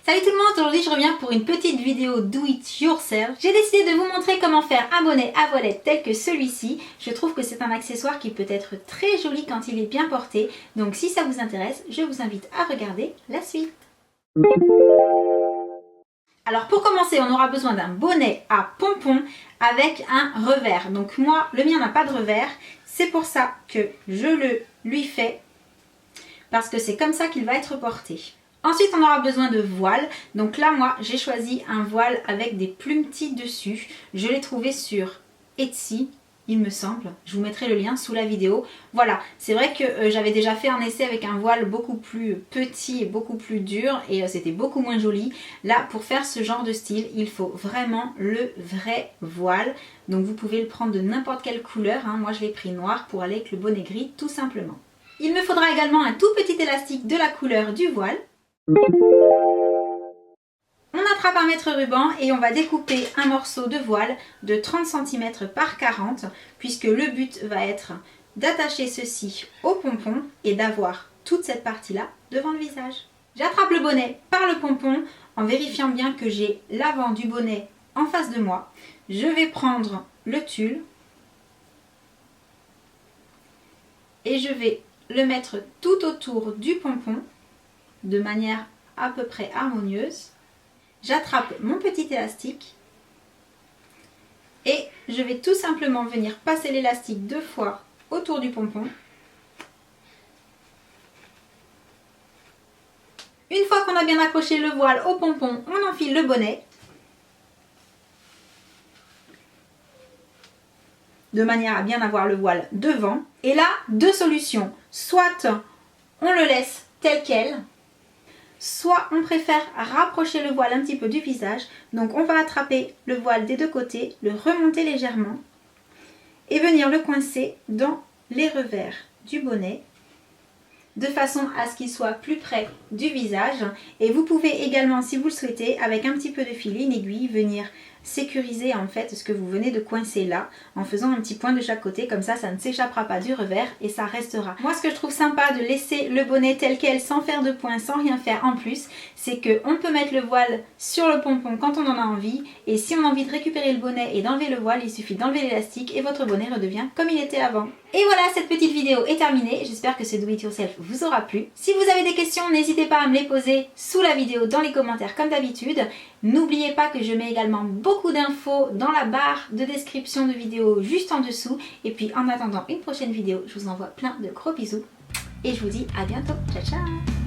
Salut tout le monde, aujourd'hui je reviens pour une petite vidéo do it yourself. J'ai décidé de vous montrer comment faire un bonnet à voilette tel que celui-ci. Je trouve que c'est un accessoire qui peut être très joli quand il est bien porté. Donc si ça vous intéresse, je vous invite à regarder la suite. Alors pour commencer, on aura besoin d'un bonnet à pompons avec un revers. Donc moi, le mien n'a pas de revers. C'est pour ça que je le lui fais parce que c'est comme ça qu'il va être porté. Ensuite, on aura besoin de voile. Donc là, moi, j'ai choisi un voile avec des plumes petites dessus. Je l'ai trouvé sur Etsy, il me semble. Je vous mettrai le lien sous la vidéo. Voilà, c'est vrai que j'avais déjà fait un essai avec un voile beaucoup plus petit et beaucoup plus dur et c'était beaucoup moins joli. Là, pour faire ce genre de style, il faut vraiment le vrai voile. Donc vous pouvez le prendre de n'importe quelle couleur. Moi, je l'ai pris noir pour aller avec le bonnet gris, tout simplement. Il me faudra également un tout petit élastique de la couleur du voile. On attrape un mètre ruban et on va découper un morceau de voile de 30 cm par 40 puisque le but va être d'attacher ceci au pompon et d'avoir toute cette partie-là devant le visage. J'attrape le bonnet par le pompon en vérifiant bien que j'ai l'avant du bonnet en face de moi. Je vais prendre le tulle et je vais le mettre tout autour du pompon de manière à peu près harmonieuse. J'attrape mon petit élastique et je vais tout simplement venir passer l'élastique 2 fois autour du pompon. Une fois qu'on a bien accroché le voile au pompon, on enfile le bonnet de manière à bien avoir le voile devant. Et là, deux solutions. Soit on le laisse tel quel, soit on préfère rapprocher le voile un petit peu du visage. Donc on va attraper le voile des deux côtés, le remonter légèrement et venir le coincer dans les revers du bonnet de façon à ce qu'il soit plus près du visage. Et vous pouvez également, si vous le souhaitez, avec un petit peu de fil et une aiguille, venir sécuriser en fait ce que vous venez de coincer là en faisant un petit point de chaque côté, comme ça ne s'échappera pas du revers et ça restera. Moi, ce que je trouve sympa de laisser le bonnet tel quel sans faire de point, sans rien faire en plus, c'est qu'on peut mettre le voile sur le pompon quand on en a envie, et si on a envie de récupérer le bonnet et d'enlever le voile, il suffit d'enlever l'élastique et votre bonnet redevient comme il était avant. Et voilà, cette petite vidéo est terminée. J'espère que ce do it yourself vous aura plu. Si vous avez des questions, n'hésitez pas à me les poser sous la vidéo dans les commentaires comme d'habitude. N'oubliez pas que je mets également beaucoup d'infos dans la barre de description de vidéo juste en dessous. Et puis en attendant une prochaine vidéo, je vous envoie plein de gros bisous et je vous dis à bientôt. Ciao ciao.